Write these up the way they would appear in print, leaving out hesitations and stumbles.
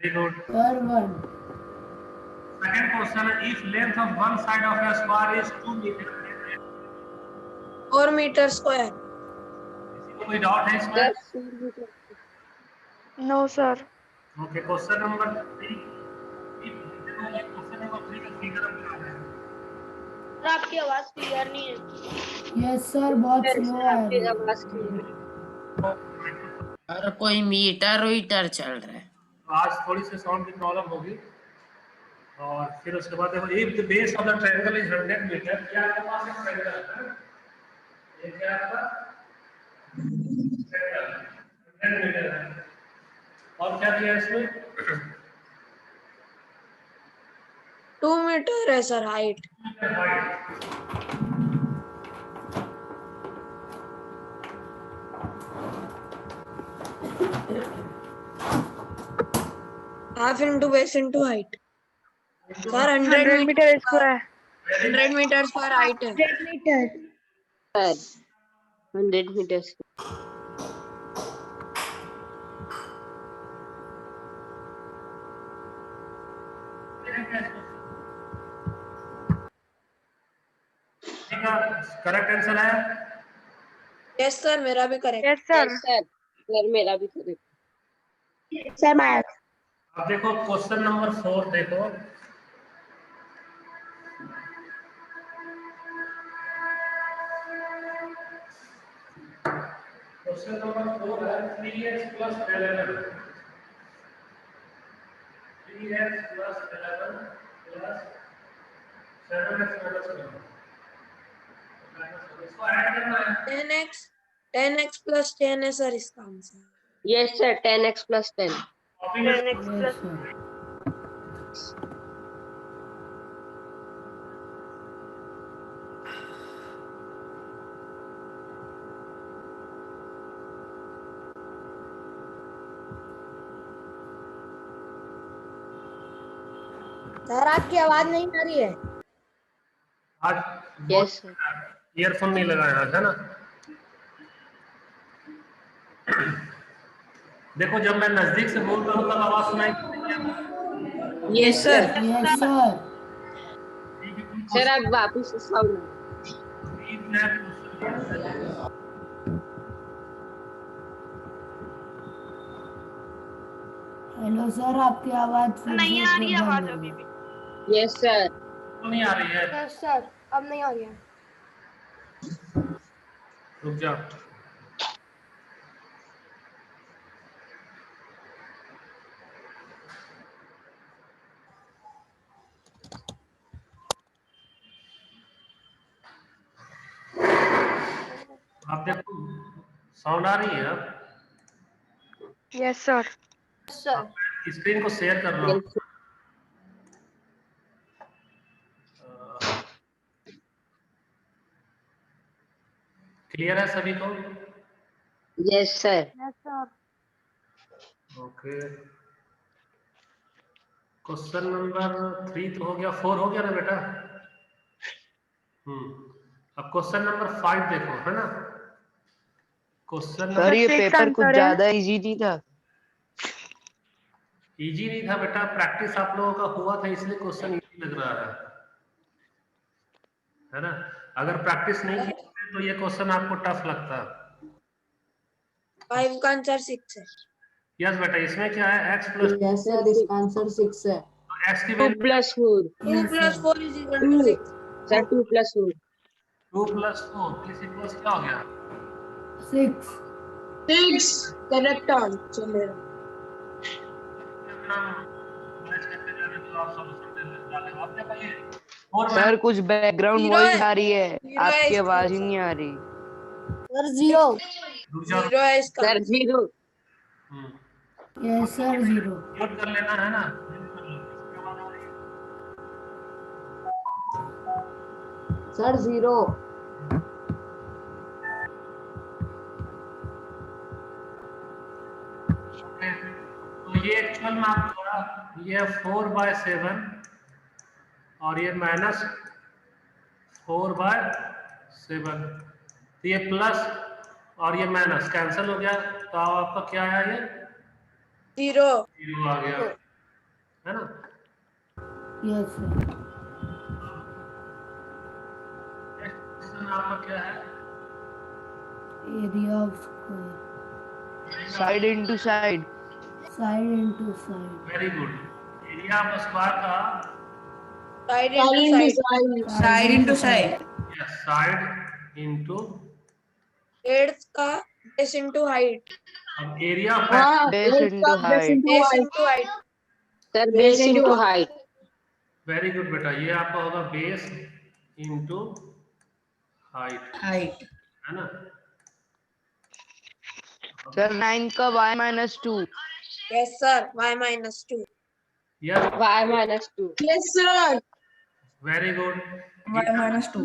Very good. Sir 1. Second question है, if length of one side of a square is 2 metre, 4 metre square. किसी को कोई doubt है इसमें? No sir. Okay, question number 3। देखो ये क्वेश्चन नंबर 3 का फिगर हम बना रहे हैं। आपकी आवाज क्लियर नहीं है। यस सर, बहुत स्लो आ रही आपकी है. आवाज क्लियर और कोई मीटर वीटर चल रहा है। आज थोड़ी सी साउंड की प्रॉब्लम होगी। और फिर उसके बाद देखो, if the base of the triangle is 100 metre, क्या आपके पास एक ट्रायंगल है ना, ये क्या आपका ट्रायंगल 100 मीटर है, और क्या दिया इसमें 2 मीटर है sir height. Half into base into height. Sir 100 metre square. 100 metre square height है। 100 मीटर। करेक्ट आंसर है? यस सर, मेरा भी करेक्ट। Yes sir. सर मेरा भी करेक्ट। सर मैं अब देखो क्वेश्चन नंबर 4 देखो। क्वेश्चन नंबर 4 है 3x plus 11 3x plus 11 plus 7x minus 1। इसको ऐड करना है। 10x plus 10 है सर इसका answer. Yes sir 10x plus 10। Copy में यस सर. सर आपकी आवाज नहीं आ रही है। आज यस सर। ईयरफोन नहीं लगाया है ना। देखो जब मैं नजदीक से बोलता हूँ तब आवाज सुनाई। Yes sir. Yes sir. Sir आप वापस साउंड। हेलो सर, आपकी आवाज फिर नहीं से आ रही है बंद आवाज हो अभी गई. भी। Yes sir. नहीं आ रही है। यस सर, अब नहीं आ रही है। रुक जाओ। आप देखो साउंड आ रही है अब? Yes sir. स्क्रीन को शेयर कर रहा हूँ। क्लियर है सभी को? Yes sir. Yes sir. Okay, question number 3 तो हो गया, 4 हो गया ना बेटा? अब क्वेश्चन नंबर 5 देखो, है ना? क्वेश्चन सर ये सिक्स पेपर कुछ आंसर है। ज्यादा इजी नहीं था। इजी नहीं था बेटा, प्रैक्टिस आप लोगों का हुआ था इसलिए क्वेश्चन इजी लग रहा है ना? अगर प्रैक्टिस नहीं की तो ये क्वेश्चन आपको टफ लगता। 5 का आंसर 6 है। यस बेटा, इसमें क्या है x प्लस यस सर, इसका आंसर 6 है. x की 2 value plus 4। 2 yes plus sir. 4 is equal to 6। Sir 2 plus 4। 2 plus 4 किसी प्लस क्या हो गया? 6. 6 करेक्ट आंसर मेरा। मैच करते जा रहे हो तो आप सॉल्यूशन दे रहे हो। आप देखो ये और सर कुछ बैकग्राउंड Zero वॉइस है। आ रही है, Zero है आपकी इसका आवाज ही आंसर। नहीं आ रही। सर 0 रुक जाओ। 0 है इसका sir answer. 0। Yes sir, 0. Note कर लेना है ना, म्यूट कर लो। इसके बाद आ रही है। सर 0. ओके, तो ये एक्चुअल में आपका ये 4/7 और ये -4/7, तो ये प्लस और ये माइनस कैंसिल हो गया, तो अब आपका क्या आया? ये 0 0 आ गया। है ना? Yes sir. नेक्स्ट क्वेश्चन आपका क्या है? Area of square, Side into side. Side into side, very good. Area of square का Side into side. Side into side, side into, Width का base into height. अब area of Base into height. Base into height. Sir, base into height. Very good बेटा, ये आपका होगा base into height, है ना? Sir, 9 का y minus 2. Yes sir. Y minus 2. Yes, Y minus 2. Yes sir. Very good. Y minus 2.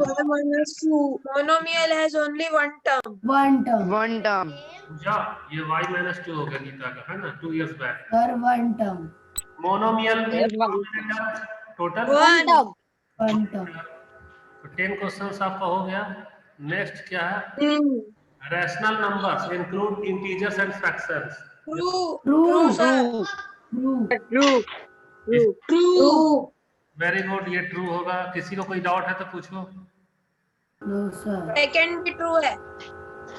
Monomial has only one term. One term, One term. पूजा, ये y minus 2 हो गया गीता का, है ना? 2 years back. Sir one term, monomial Yes, one. Total One. One term, तो 10 questions आपका हो गया। नेक्स्ट क्या है? Rational numbers include integers and fractions. True. True. True sir. True. True, True. True. Very good, ये ट्रू होगा। किसी को कोई डाउट है तो पूछो। नो सर, Second भी true है.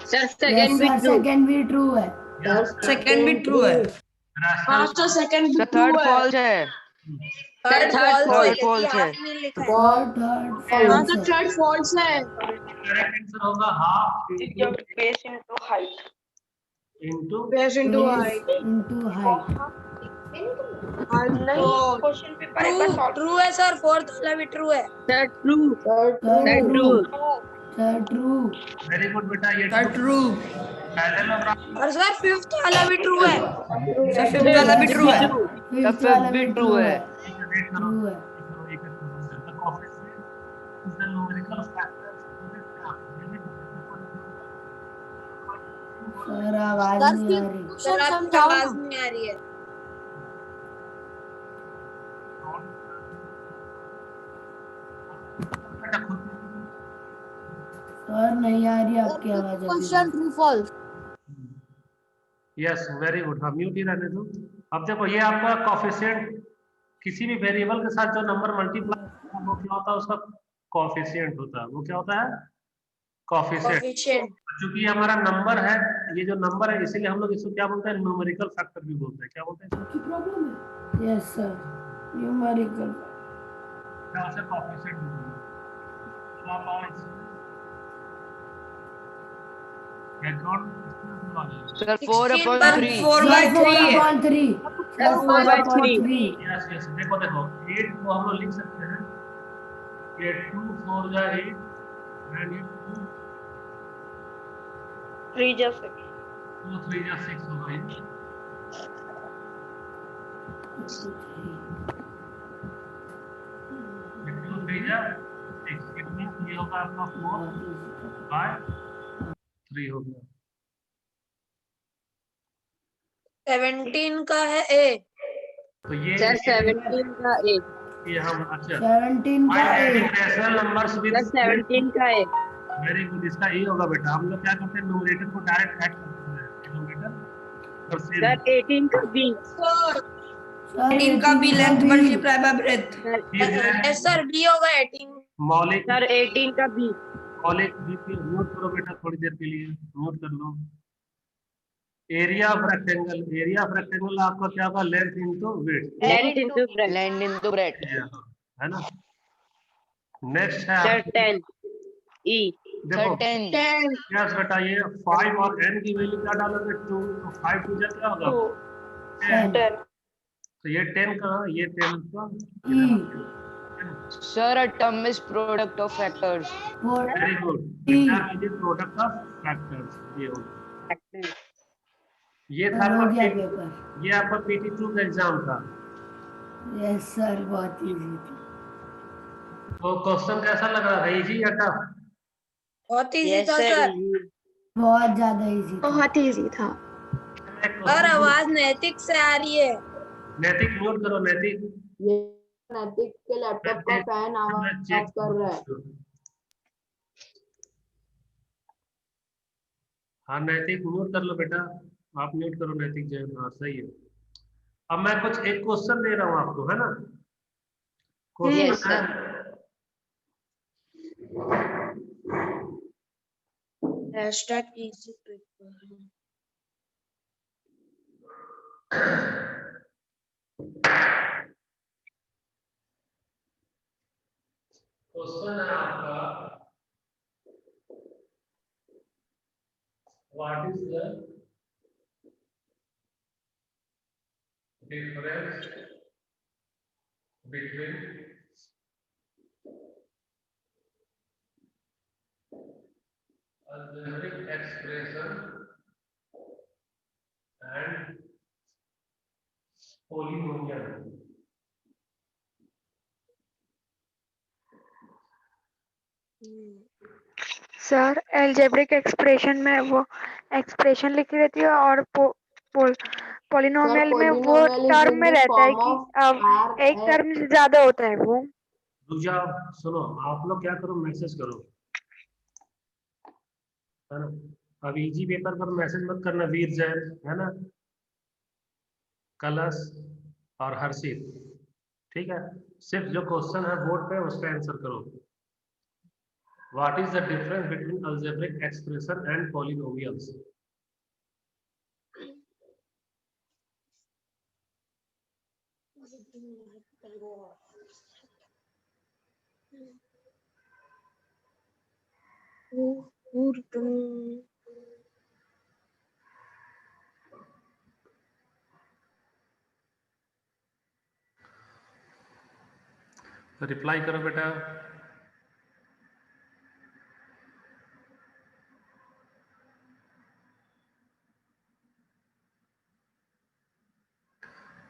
Sir, yes second be sir, true. Second भी ट्रू है, Second be true. Rational Sir, third false है. Third Third false है, false. लेकिन है. half नहीं लिखा है. थर्ड फॉल्स है, करेक्ट आंसर होगा half Base into height. Into base into height, question paper एक बार True. सॉल्व True है sir. Fourth वाला भी true है. Sir, true. Sir True. Sir true, very good बेटा, ये ट्रू। पैरेलल और सर fifth वाला भी true है. Fifth वाला भी true है. फिफ्थ fifth वाला भी भी true ट्रू है। है, ट्रू है, सर आवाज नहीं आ रही, सर आपकी आवाज नहीं आ रही है. सर नहीं आ रही आपकी आवाज अभी। Yes, very good. हाँ, म्यूट ही रहने दो। अब देखो, ये आपका कोफिशिएंट, किसी भी वेरिएबल के साथ जो नंबर मल्टीप्लाई वो क्या होता है, उसका कोफिशिएंट होता है। वो क्या होता है? कोफिशिएंट। Coefficient. क्योंकि ये हमारा नंबर है, ये जो नंबर है, इसीलिए हम लोग इसको क्या बोलते हैं? न्यूमेरिकल फैक्टर भी बोलते हैं। क्या बोलते हैं? की प्रॉब्लम है, यस सर, न्यूमेरिकल, क्या उसे कोफिशिएंट बोलते हैं। तो आप और background Sir, 4 upon 3. 4/3, Sir, 4/3. Yes yes, देखो देखो, 8 को हम लोग लिख सकते हैं, ये 2 4 जा 8 एंड ये 2 3 just 6. 2 3 जा 6 हो गई। ये 2 3 जा 6, इट मींस ये होगा आपका 4/3 हो गया। 17 का है A. तो ये Sir, 17 का 8. ये हम अच्छा 17 का by adding A, rational numbers with Sir, 17 का 8. वेरी गुड, इसका ये होगा बेटा। हम लोग क्या करते हैं? न्यूमरेटर को डायरेक्ट ऐड कर देते हैं, डिनोमिनेटर और Sir, 18 का B. सर 18 का B length multiply by breath. Sir, Yes sir. B होगा 18. मौलिक Sir, 18 का B. मौलिक बीपी म्यूट करो बेटा, थोड़ी देर के लिए म्यूट कर लो। Area of rectangle, area of rectangle आपका क्या होगा? Length into width, Length into breadth. Land into breadth. है ना? नेक्स्ट है Sir, 10. E. Sir, देखो 10. यस बेटा, ये 5 और n की वैल्यू क्या डालोगे? 2, तो 5 2 जा क्या होगा? 10। 10. तो ये 10 का, ये 10 का E, Sir, a term is product of factors. Very good. E, is product of factors. ये होगा, ये था हो गया आपका पेपर, ये आपका PT2 का एग्जाम था। यस सर, बहुत इजी था, तो क्वेश्चन कैसा लग रहा था? इजी या टफ? बहुत इजी Yes, था sir. सर. बहुत ज्यादा इजी था, बहुत इजी था. और आवाज नैतिक से आ रही है. नैतिक म्यूट करो, नैतिक। ये नैतिक के लैपटॉप का फैन आवाज चेक कर रहा है, हाँ नैतिक म्यूट कर लो बेटा, आप म्यूट करो नैतिक जैन। हाँ सही है। अब मैं कुछ एक क्वेश्चन दे रहा हूं आपको, है ना? Yes, question sir. hashtag easy paper. Question है आपका, what is the difference between algebraic expression and polynomial? Sir algebraic expression में वो एक्सप्रेशन लिखी रहती है और पॉलिनोमियल में वो polynomial is टर्म in में the रहता है form कि of अब एक R टर्म से ज्यादा होता है वो। रुक जाओ, सुनो, आप लोग क्या करो, मैसेज करो, है ना? अब इजी पेपर पर मैसेज मत करना, वीर जैन, है ना, कलश और हर्षित, ठीक है? सिर्फ जो क्वेश्चन है बोर्ड पे उसका आंसर करो। What is the difference between algebraic expression and polynomials? Reply करो बेटा।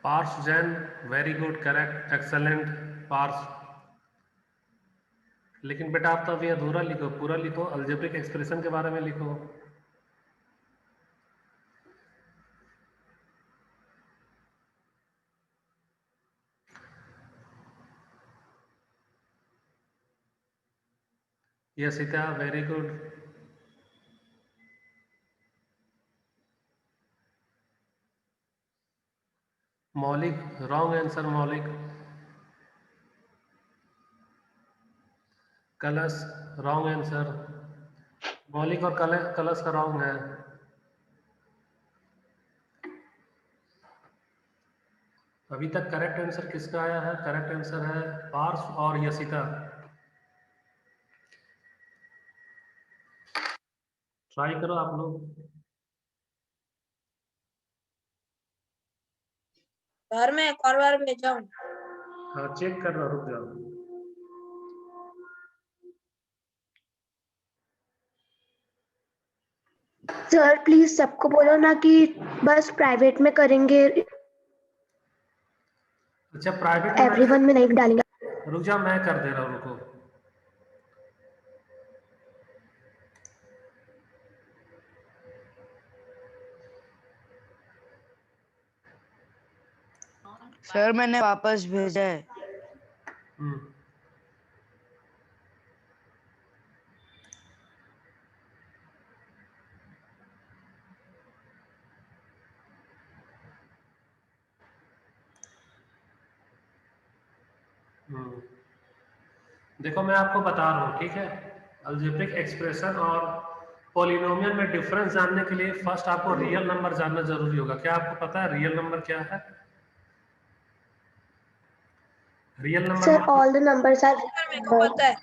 Paras Jain, very good, correct, excellent Paras. लेकिन बेटा आप तो अभी अधूरा लिखो, पूरा लिखो, अलजेब्रिक एक्सप्रेशन के बारे में लिखो। Yashita, very good. मौलिक, रॉन्ग आंसर मौलिक। कलश, रॉन्ग आंसर। मौलिक और कलश का रॉन्ग है। अभी तक करेक्ट आंसर किसका आया है? करेक्ट आंसर है पार्स और यशिता। ट्राई करो आप लोग। सर मैं एक और बार भेजा हूँ। हाँ, चेक कर रहा, रुक जाओ। सर प्लीज सबको बोलो ना कि बस प्राइवेट में करेंगे, अच्छा, प्राइवेट में एवरीवन में नहीं डालेंगे। रुक जाओ, मैं कर दे रहा हूँ, रुको। सर मैंने वापस भेजा है। देखो मैं आपको बता रहा हूँ, ठीक है? अलजेब्रिक एक्सप्रेशन और पॉलिनोमियल में डिफरेंस जानने के लिए फर्स्ट आपको रियल नंबर जानना जरूरी होगा। क्या आपको पता है रियल नंबर क्या है? Real number sir all the numbers are sir मेरे को पता है।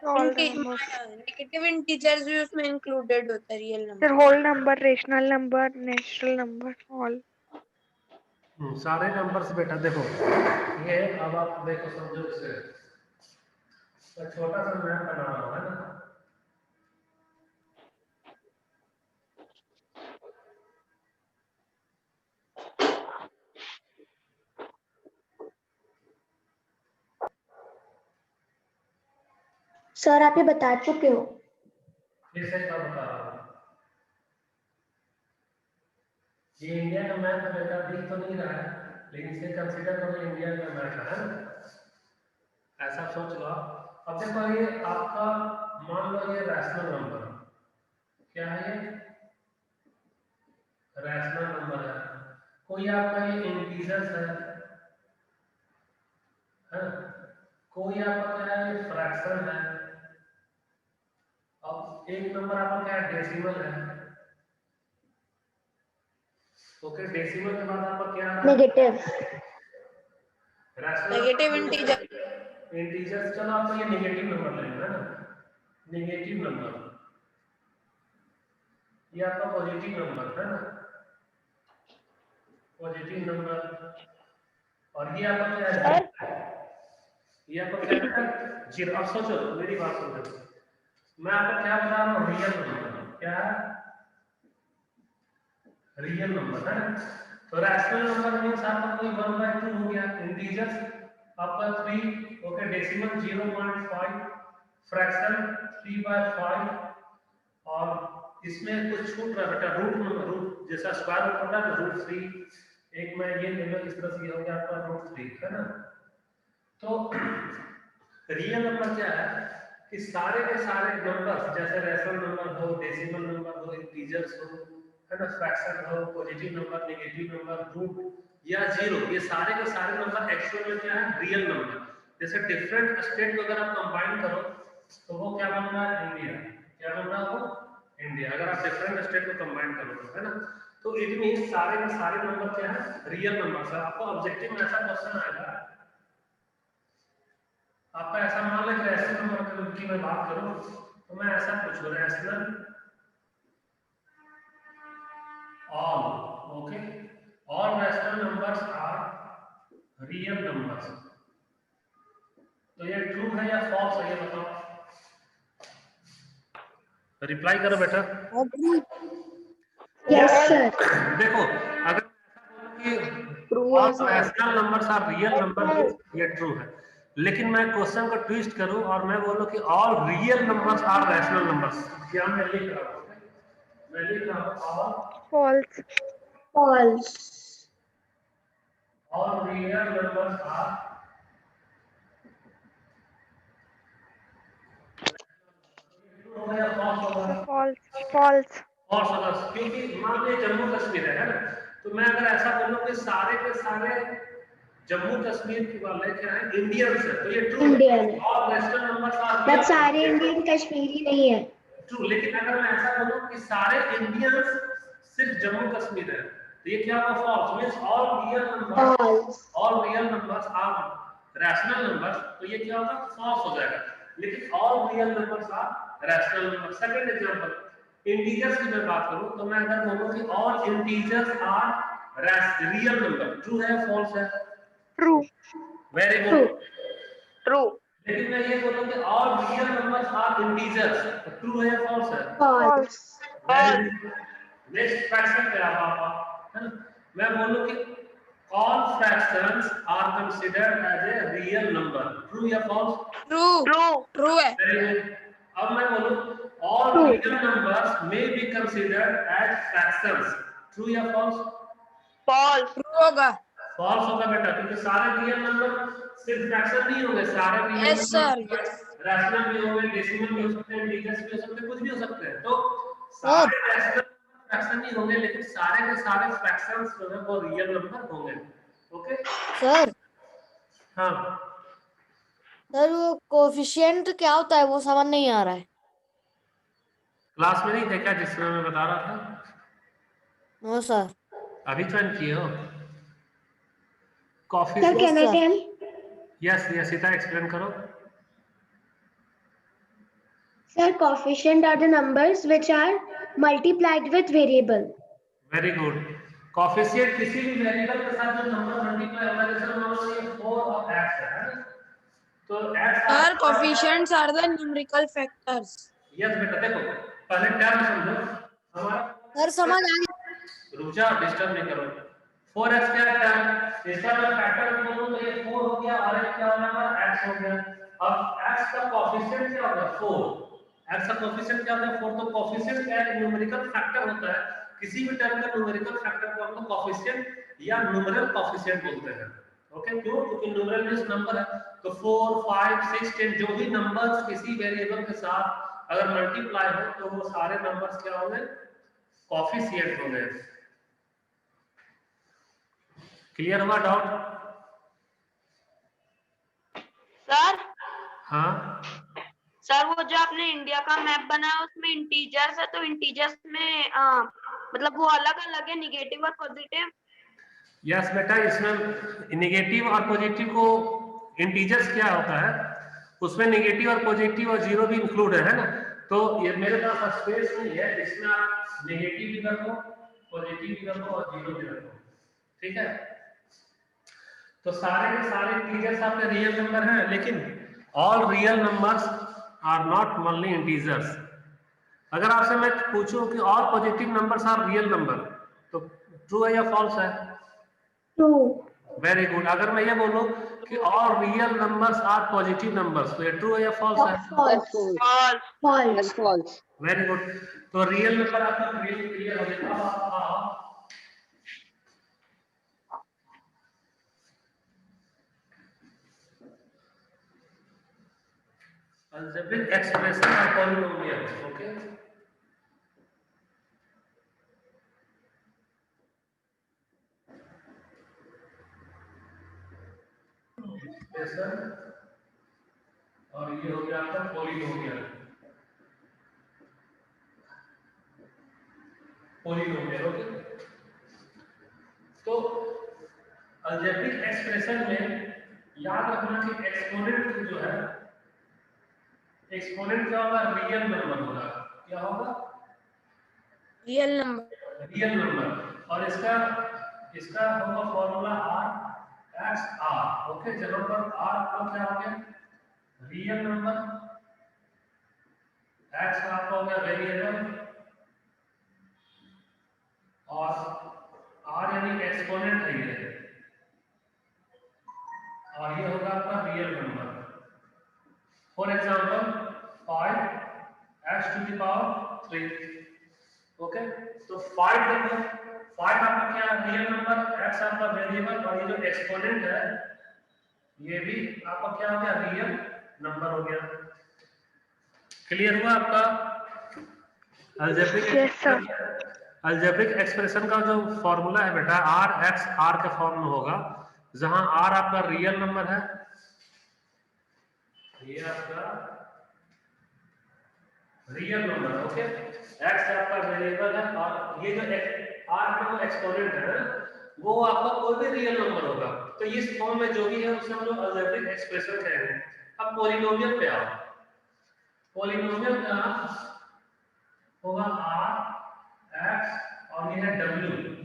All the numbers negative integers भी उसमें इंक्लूडेड होता है real sir, number. Whole number, rational number, natural number, all. सारे नंबर्स बेटा देखो, ये अब आप देखो, समझो इसे, तो छोटा सा मैप बना रहा हूँ, है ना? सर आप ये बता चुके हो। फिर से मैं बता रहा हूँ, ये इंडिया का मैप है बेटा, दिख तो नहीं रहा है, लेकिन इसे कंसीडर करो इंडिया का मैप है ना? ऐसा सोच लो आप। अब देखो ये आपका, मान लो ये रैशनल नंबर, क्या है ये? रैशनल नंबर है। कोई आपका ये इंटीजर्स है, कोई आपका क्या है फ्रैक्शन है, अब एक नंबर आपका क्या है डेसिमल है। ओके, डेसिमल के बाद आपका क्या है नेगेटिव। Negative integer. इंटीजर्स, चलो आपको ये नेगेटिव नंबर लेना है ना, नेगेटिव नंबर, ये आपका पॉजिटिव नंबर है ना, पॉजिटिव नंबर, और ये आपका क्या है, ये आपका क्या है जीरो। अब सोचो, मेरी बात सुनो, मैं आपको क्या बता रहा हूँ, रियल नंबर, क्या है रियल नंबर है ना। तो रैशनल नंबर मींस आपका कोई 1/2 हो गया, इंटीजर्स आपका 3, ओके, डेसिमल 0.5, फ्रैक्शन 3/5, और इसमें कुछ छूट रहा है बेटा, रूट नंबर, रूट जैसा स्क्वायर रूट होता है रूट 3, एक मैं ये ले लो, इस तरह से ये हो गया आपका रूट 3 है ना। तो रियल नंबर क्या है कि सारे के सारे नंबर्स, जैसे रैशनल नंबर हो, डेसिमल नंबर हो, इंटीजर्स हो, है ना, फ्रैक्शन हो, positive number, negative number, root या जीरो, ये सारे के सारे नंबर एक्चुअल में क्या है रियल नंबर। जैसे डिफरेंट स्टेट को अगर आप कंबाइन करो तो वो क्या बन रहा है इंडिया, क्या बन रहा है वो इंडिया, अगर आप डिफरेंट स्टेट को कंबाइन करो, है ना। तो इट मींस सारे के सारे नंबर क्या है रियल नंबर है। आपको ऑब्जेक्टिव में ऐसा क्वेश्चन आएगा, आपका ऐसा मान लो कि रैशनल नंबर की मैं बात करूं तो मैं ऐसा पूछूं, rational all, okay, all rational numbers are real numbers, तो ये ट्रू है या फॉल्स है ये बताओ, रिप्लाई करो बेटा। Yes sir. देखो अगर कि ट्रू है all sir. Rational numbers are real number, ये ट्रू है, लेकिन मैं क्वेश्चन को ट्विस्ट करूं और मैं बोलूं कि all real numbers are rational numbers, क्या मैं लिख रहा हूं, मैं लिख रहा हूं false. False. All real numbers are false. False. और सदस्य, क्योंकि मान लीजिए जम्मू कश्मीर है ना, तो मैं अगर ऐसा बोलूं कि सारे के सारे जम्मू कश्मीर के वाले क्या है इंडियंस है, तो ये ट्रू इंडियन है, और रैशनल नंबर्स आर बट सारे इंडियन कश्मीरी नहीं है। ट्रू। लेकिन अगर मैं ऐसा बोलूं कि सारे इंडियंस सिर्फ जम्मू कश्मीर है, तो ये क्या होगा false, means all real numbers, false. All real numbers are rational numbers, तो ये क्या होगा फॉल्स हो जाएगा। लेकिन all real numbers are rational number. Second example, integers की मैं बात करूं तो मैं अगर बोलूं कि all integers are real number, true है फॉल्स है, true. Very true. Good. True. लेकिन मैं ये बोलूं कि all real numbers are integers, तो ट्रू है फॉल्स है, फॉल्स। नेक्स्ट फ्रैक्शन पे आप है ना, मैं बोलूं कि all fractions are considered as a real number, true या false, ट्रू। ट्रू। ट्रू है। very good। अब मैं बोलूं all True। real numbers may be considered as fractions, true या false, फॉल्स। ट्रू होगा। false होगा बेटा, क्योंकि सारे रियल नंबर सिर्फ फ्रैक्शन नहीं होंगे, सारे real yes sir, number yes. Rational भी होंगे, डेसिमल भी हो सकते हैं, इंटीजर्स भी हो सकते हैं, कुछ भी हो सकते हैं। तो सारे रैशनल फ्रैक्शन नहीं होंगे, लेकिन सारे के सारे फ्रैक्शंस जो है वो रियल नंबर होंगे। ओके सर हाँ, सर वो कोफिशिएंट क्या होता है वो समझ नहीं आ रहा है। क्लास में नहीं देखा जिसमें मैं बता रहा था, नो सर। अभी ज्वाइन किए हो coffee. Sir can I tell? Yes yes, Sita explain करो। Sir, coefficient are the numbers which are multiplied with variable. Very good. Coefficient किसी भी वेरिएबल के साथ जो नंबर मल्टीप्लाई होगा, जैसे मान लो ये 4 और x है ना, तो x sir coefficients are the numerical factors. Yes बेटा, देखो पहले टर्म समझो हमारा, सर समझ आ गया। रुक जा, डिस्टर्ब नहीं करो। 4x क्या है टर्म, इसका मैं फैक्टर बोलूं तो ये 4 हो गया और एक क्या होगा x हो गया। अब x का कोएफिशिएंट क्या होगा 4, x का कोएफिशिएंट क्या होता है 4, तो कोएफिशिएंट क्या है न्यूमेरिकल फैक्टर होता है, किसी भी टर्म का न्यूमेरिकल फैक्टर को हम लोग कोएफिशिएंट या न्यूमरल कोएफिशिएंट बोलते हैं। ओके, क्यों, क्योंकि न्यूमरल मींस नंबर है, तो 4 5 6 10 जो भी नंबर्स किसी वेरिएबल के साथ अगर मल्टीप्लाई हो तो वो सारे नंबर्स क्या होंगे कोएफिशिएंट होंगे। क्लियर हुआ डाउट? सर हाँ सर वो जो आपने इंडिया का मैप बनाया उसमें इंटीजर्स है, तो इंटीजर्स में मतलब वो अलग अलग है, निगेटिव और पॉजिटिव। यस बेटा, इसमें निगेटिव और पॉजिटिव को इंटीजर्स क्या होता है, उसमें निगेटिव और पॉजिटिव और जीरो भी इंक्लूड है ना। तो ये मेरे पास स्पेस नहीं है, इसमें आप नेगेटिव भी रखो, पॉजिटिव भी रखो और जीरो भी रखो, ठीक है। तो सारे के सारे इंटीजर्स आपके रियल नंबर हैं, लेकिन all real numbers are not only integers. अगर आपसे मैं पूछूं कि all positive numbers are real number, तो ट्रू है या फॉल्स है? ट्रू। Very good. अगर मैं ये बोलूं कि all real numbers are positive numbers, तो ये ट्रू है या फॉल्स है? False. False. False. false. Very good. तो रियल नंबर आपका क्लियर हो गया। अब आप आओ algebraic expression or polynomials, okay? expression और ये हो गया आपका polynomial। polynomial, okay. तो algebraic expression में याद रखना कि एक्सपोनेंट जो है, एक्सपोनेंट क्या होगा? रियल नंबर होगा। क्या होगा? Real number. Real number. और इसका इसका होगा formula r x r, okay. जहां पर r आपका क्या हो गया? रियल नंबर, x आपका हो गया वेरिएबल, और r यानी एक्सपोनेंट है ये, और ये होगा आपका real number. For example 5x to the power 3, okay. तो 5 देखो, 5 आपका क्या रियल नंबर, x आपका वेरिएबल, और ये जो एक्सपोनेंट है ये भी आपका क्या हो गया? रियल नंबर हो गया। क्लियर हुआ आपका? अलजेब्रिक एक्सप्रेशन का जो फॉर्मूला है बेटा, r x r के फॉर्म में होगा, जहां r आपका रियल नंबर है, ये आपका रियल नंबर, ओके। x आपका वेरिएबल है, और ये जो r का वो एक्सपोनेंट है वो आपका कोई भी रियल नंबर होगा। तो इस फॉर्म में जो भी है उसे हम लोग अलजेब्रिक एक्सप्रेशन कहेंगे। अब पॉलिनोमियल पे आओ। पॉलिनोमियल का होगा r x और ये है w।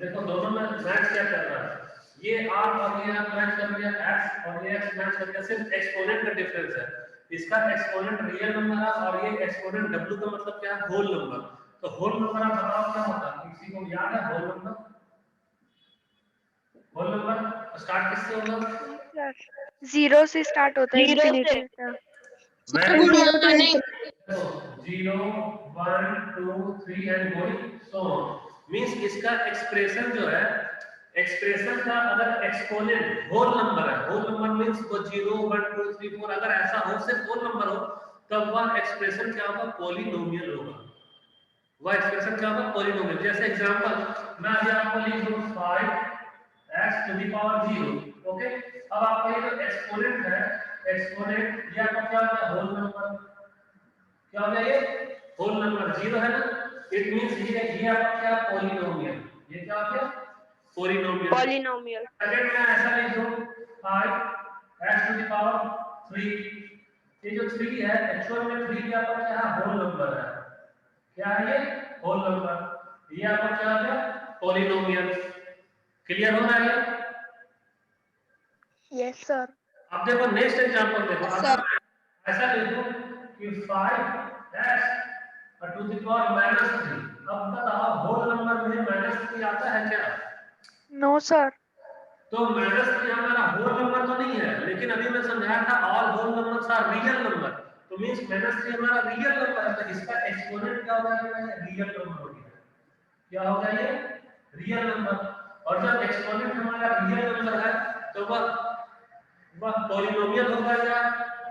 देखो दोनों में मैच क्या कर रहा है, ये r और ये मैच कर रहा है, x और ये x मैच कर रहा है, सिर्फ एक्सपोनेंट का डिफरेंस है। इसका एक्सपोनेंट रियल नंबर है और ये एक्सपोनेंट w का मतलब क्या है? Whole number. तो होल नंबर आप बताओ क्या होता है? किसी को याद है whole number? Whole number start किससे होगा? 0 से स्टार्ट होता है, Zero इंफिनिटी से। तक। Very good. 0 to infinity. So 0 1 2 3 and going so on. Means इसका एक्सप्रेशन जो है, एक्सप्रेशन का अगर एक्सपोनेंट होल नंबर है, होल नंबर मींस वो 0 1 2 3 4 अगर ऐसा हो, सिर्फ होल नंबर हो, तब वह एक्सप्रेशन क्या होगा? पॉलिनोमियल होगा। वह एक्सप्रेशन क्या होगा? पॉलिनोमियल। जैसे एग्जांपल मैं अभी आपको लिख दूं 5x to the power 0, okay. अब आपका ये जो एक्सपोनेंट है, एक्सपोनेंट ये आपका क्या होगा? Whole number. क्या हो गया? ये होल नंबर 0 है ना, इट मींस ये आपका क्या? पॉलिनोमियल। ये क्या हो गया? पॉलिनोमियल। पॉलिनोमियल। सेकंड में ऐसा लिख दो 5x टू द पावर 3। ये जो 3 है एक्चुअल में 3 क्या आपका क्या है? होल नंबर है। क्या है ये? Whole number. ये आपका क्या है? पॉलिनोमियल। क्लियर हो रहा है? Yes sir. अब देखो नेक्स्ट एग्जांपल देखो। सर। ऐसा लिखो कि 5x टू द पावर -3। अब बताओ होल नंबर में -3 आता है क्या? No sir. तो -3 हमारा होल नंबर तो नहीं है, लेकिन अभी मैं समझाया था all whole numbers are real number. तो मींस -3 हमारा रियल नंबर है, तो इसका एक्सपोनेंट क्या होगा? ये रियल नंबर हो गया। क्या होगा? ये रियल नंबर। और जब एक्सपोनेंट हमारा रियल नंबर है तो वह पॉलिनोमियल होगा या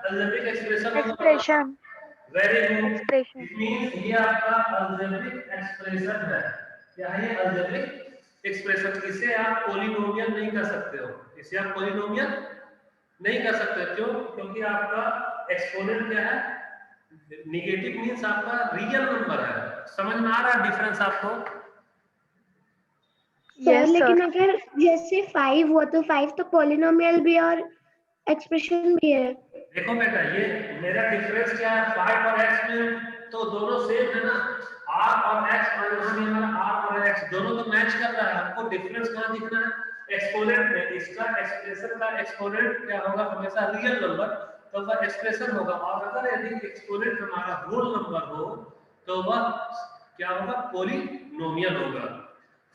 अलजेब्रिक एक्सप्रेशन होगा? Expression. Very good. Expression. It means ये आपका अलजेब्रिक एक्सप्रेशन है। क्या है ये? अलजेब्रिक एक्सप्रेशन, इसे आप पॉलिनोमियल नहीं कर सकते हो, इसे आप पॉलिनोमियल नहीं कर सकते। क्यों? क्योंकि आपका एक्सपोनेंट क्या है, निगेटिव मींस आपका रियल नंबर है। समझ में आ रहा है डिफरेंस आपको? Sir Yes, sir. लेकिन अगर जैसे 5 हुआ तो 5 तो पॉलिनोमियल भी और एक्सप्रेशन भी है। देखो बेटा, ये मेरा डिफरेंस क्या है, 5 और x में तो दोनों सेम है ना, r और x, और यहाँ भी हमारा r और x दोनों तो मैच कर रहा है। हमको डिफरेंस कहाँ दिखना है, एक्सपोनेंट में। इसका एक्सप्रेशन का एक्सपोनेंट क्या होगा, हमेशा रियल नंबर, तो वह एक्सप्रेशन होगा। और अगर यदि एक्सपोनेंट हमारा होल नंबर हो तो वह क्या होगा, पॉलिनोमियल होगा।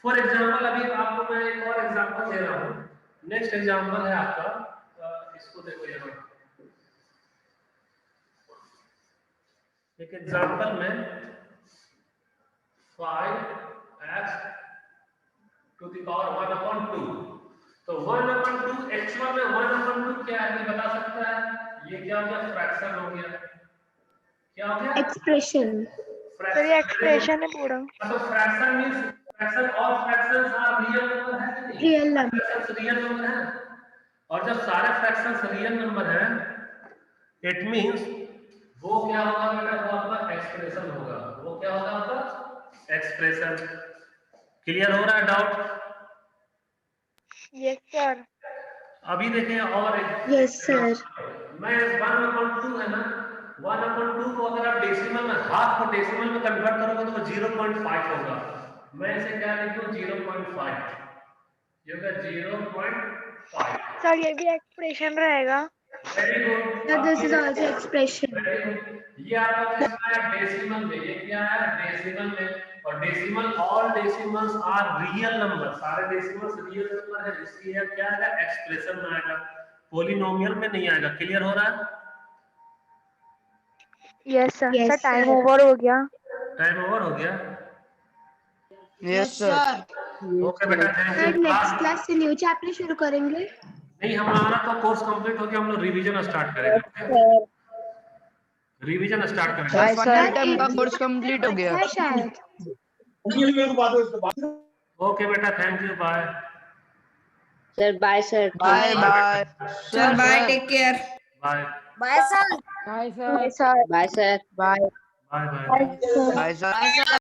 फॉर एग्जांपल, अभी आपको मैं एक और एग्जांपल दे रहा हूँ। नेक्स्ट एग्जांपल है आपका, इसको देखो यहाँ, एक एग्जांपल में 5x टू द पावर 1/2। तो 1/2 एक्चुअल में 1/2 क्या है, ये बता सकता है? ये क्या हो गया, फ्रैक्शन हो गया। क्या हो गया? एक्सप्रेशन। सर ये एक्सप्रेशन है पूरा। तो फ्रैक्शन मींस फ्रैक्शन, और फ्रैक्शंस आर रियल नंबर है कि नहीं? Real number. Fractions real number है, और जब सारे फ्रैक्शंस रियल नंबर हैं, इट मींस वो क्या होगा बेटा, वो आपका एक्सप्रेशन होगा। वो क्या होगा आपका एक्सप्रेशन। क्लियर हो रहा है डाउट? Yes, sir. अभी देखें और यस सर। मैं 1/2 है ना, 1/2 को अगर आप डेसिमल में, हाफ को डेसिमल में कन्वर्ट करोगे तो वो 0.5 होगा। मैं इसे क्या लिखूं, 0.5, ये होगा 0.5। सर ये भी एक्सप्रेशन रहेगा। Very good. This is also expression. ये आपका किसका है, डेसिमल में। ये क्या है, डेसिमल में। और decimal, all decimals are real number, सारे डेसिमल्स रियल नंबर है, इसलिए क्या आएगा, एक्सप्रेशन में आएगा, पॉलिनोमियल में नहीं आएगा। क्लियर हो रहा है? Yes sir. Yes, sir time sir. Over हो गया। टाइम ओवर हो गया। Yes, sir. ओके बेटा, thank sir you. Next class से न्यू चैप्टर शुरू करेंगे। नहीं, हमारा तो कोर्स कंप्लीट हो गया, हम लोग रिवीजन स्टार्ट करेंगे। रिवीजन स्टार्ट करेंगे। सर Sir, फाइनल टर्म का एक- कोर्स कंप्लीट हो गया। है शायद। ओके बेटा, thank you, bye. Sir bye sir. Bye bye Sir, bye. Take care. Bye bye sir. Bye sir sir bye sir. Bye bye bye. Bye sir.